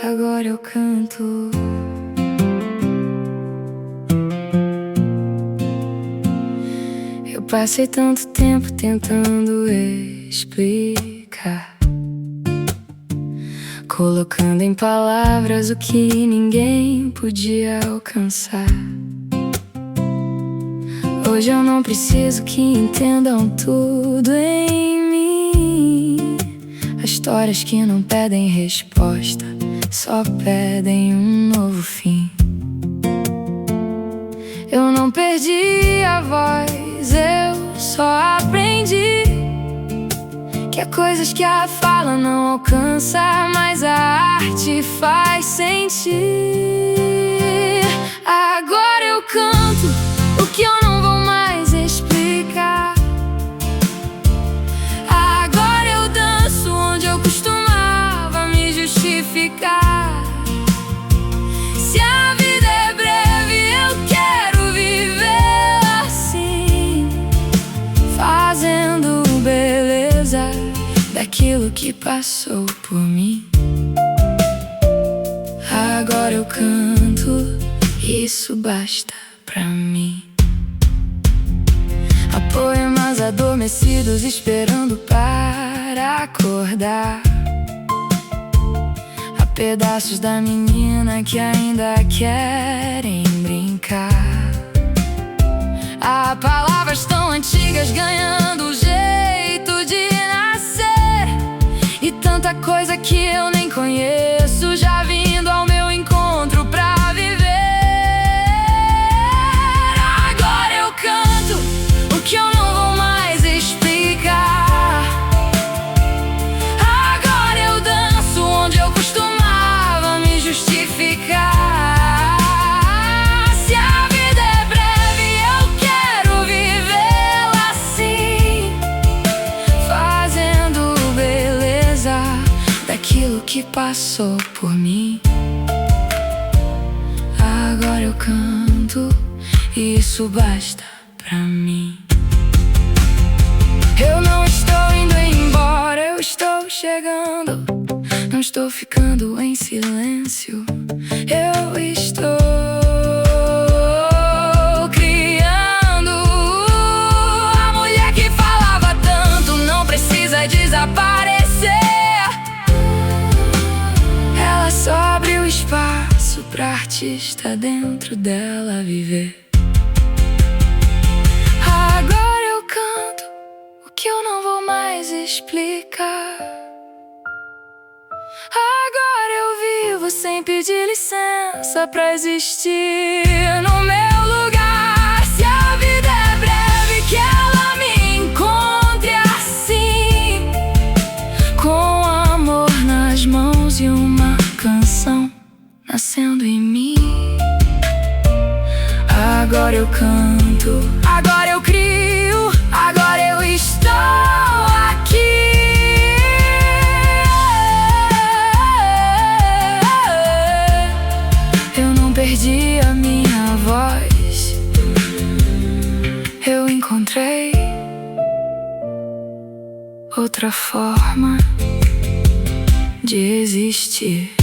Agora eu canto. Eu passei tanto tempo tentando explicar, colocando em palavras o que ninguém podia alcançar. Hoje eu não preciso que entendam tudo em mim. As histórias que não pedem resposta só pedem um novo fim. Eu não perdi a voz, eu só aprendi que há coisas que a fala não alcança, mas a arte faz sentir. Agora eu canto o que eu não vou mais explicar. Agora eu danço onde eu costumava me justificar. Se a vida é breve, eu quero viver assim, fazendo beleza daquilo que passou por mim. Agora eu canto, isso basta pra mim. Há poemas adormecidos esperando para acordar. Há pedaços da menina que ainda querem brincar. Há palavras tão antigas ganhando o jeito de nascer, e tanta coisa que eu nem conheço já vindo ao meu encontro pra viver. Agora eu canto o que eu não vou mais explicar. Agora eu danço onde eu costumava me justificar. Se a vida é breve, eu quero vivê-la assim, fazendo beleza daquilo que passou por mim. Agora eu canto, isso basta pra mim. Eu não estou indo embora, eu estou chegando. Não estou ficando em silêncio, eu estou criando. A mulher que falava tanto não precisa desaparecer. Ela só abriu espaço pra artista dentro dela viver. Agora eu canto o que eu não vou mais explicar. Agora eu vivo sem pedir licença pra existir no meu lugar. Se a vida é breve, que ela me encontre assim, com amor nas mãos e uma canção nascendo em mim. Agora eu canto, agora eu crio, agora eu estou aqui. Eu não perdi a minha voz, eu encontrei outra forma de existir.